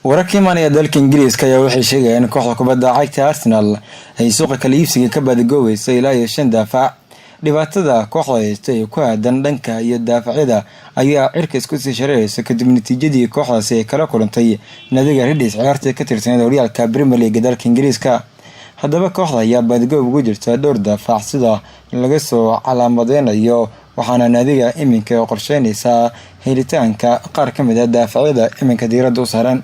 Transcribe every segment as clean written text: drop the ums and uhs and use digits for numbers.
wararkii maanaya dalka Ingiriiska ayaa waxay sheegayaan in kooxda kubadda cagta Arsenal ay suuqa kala iibsiga ka badgoobeyso ilaa iyo 5 daafac. dhibaatada kooxda haystay ku aadan dhanka iyo daafacyada ayaa cirka isku sii shareeraysa kadib natiijadii kooxdaasi ay kala kulantay naadiga Reds ciyaarta ka tirsan horyaalka Premier League dalka Ingiriiska. haddaba kooxda ayaa badgoob ugu jirta dhowr daafac sida laga soo calaamadeynayo, waxaana naadiga iminka qorsheynaysaa helitaanka qaar ka mid ah daafacyada iminka diiradda u saaran.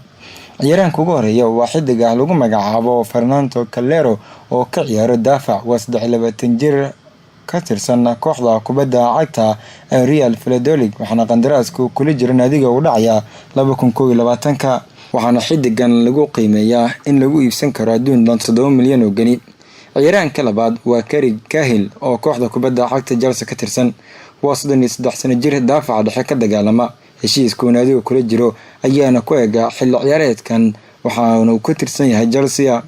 ciyaaraanka ugu horeeya waa xidiga lagu magacaabo Fernando Calero oo ka ciyaaro daafac, waa 23 jir ka tirsan kooxda kubadda cagta ee Real Valladolid, waxaana qandaraasku kula jira naadiga u dhacaya 2021. waxaana xidigan lagu qiimeeyaa in lagu iibsan karo adduun dhan 7 milyan oo gani. ciyaaraanka labaad waa Gary Cahill oo kooxda kubadda cagta Chelsea ka tirsan, waa 33 sano jir daafac dhexe ka dagaalama. heshiiska naadiga kula jiro ayaana ku eega xilli ciyaareedkan, waxaana uu ka tirsan yahay Chelsea.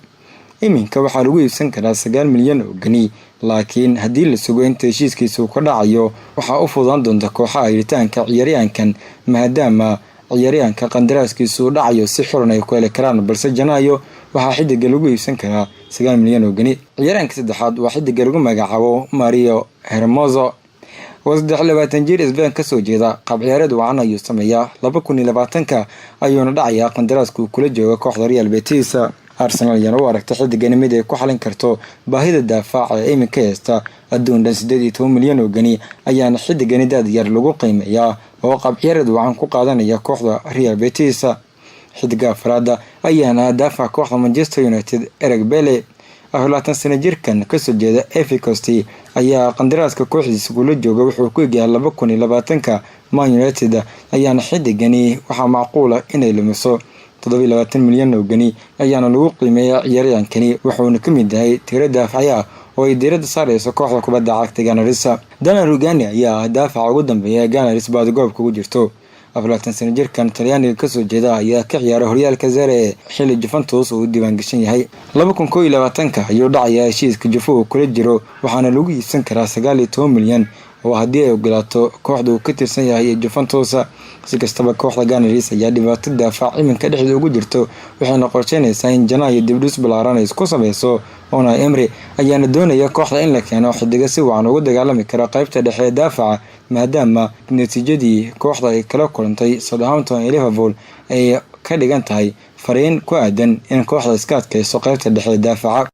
iminka waxaa lagu iibsan karaa 9 milyan oo gani, laakiin haddii la sugo inta heshiiskiisu ka dhacayo waxaa u fududaan doonta kooxaha helitaanka ciyaaryahankan, maadaama ciyaaryahanka qandaraaskiisu dhacayo si xiran ay ku heli karaan, balse Janaayo waxaa xidiga lagu iibsan karaa 9 milyan oo gani. ciyaaraanka saddexaad waa xidiga lagu magacaabo Mario Hermoso, waa 23 jir Spain ka soo jeeda, qaab ciyaareed wacan ayuu sameeyaa. 2020 ayuuna dhacayaa qandaraasku kula jooga kooxda Real Betis. Arsenal ayaa u aragtay xidigan mid ay ku xalin karto baahida daafaca ee iminka haysta adduun dhan 18 milyan oo gani, ayaana xidigan da'da yar lagu qiimeeyaa oo qaab ciyaareed wacan ku qaadanaya kooxda Real Betis. xidiga afraad ayaana daafaca kooxda Manchester United Eric Bailly, 24 sano jirkan ka soo jeeda Ivory Coast, ayaa qandaraaska kooxdiisa kula jooga wuxuu ku eegay 2020. Man United ayaana xidigani waxaa macquul ah inay lumiso 27 milyan oo gani, ayaana lagu qiimeeyaa ciyaaryahankani, wuxuuna ka mid yahay tiro daafacya oo ay diiradda saarayso kooxda kubadda cagta Gunners. Daniel Rugani ayaa daafaca ugu dambeeya Gunners badgoobka ugu jirto. 24 sano jirkan Talyaaniga ka soo jeeda ayaa ka ciyaara horyaalka Serie A xilli Juventus uu diiwaan gashan yahay. 2021 ayuu dhacayaa heshiiska Juve kula jiro, waxaana lagu iibsan karaa 19 milyan oo haddii ay ogolaato kooxda uu ka tirsan yahay Juventus. si kastaba kooxda Gunners ayaa dhibaato daafac iminka dhexdeeda ugu jirto, waxayna qorsheynaysaa in Janaayo dibdhis balaaran ay isku samayso. Unai Emery ayaana doonaya kooxda in la keeno xidiga si wacan ugu dagaalami kara qaybta dhexe ee daafaca, maadaama natiijadii kooxda ay kala kulantay Southampton iyo Liverpool ay ka dhigan tahay fariin ku aadan in kooxda iska adkayso qaybta dhexe ee daafaca.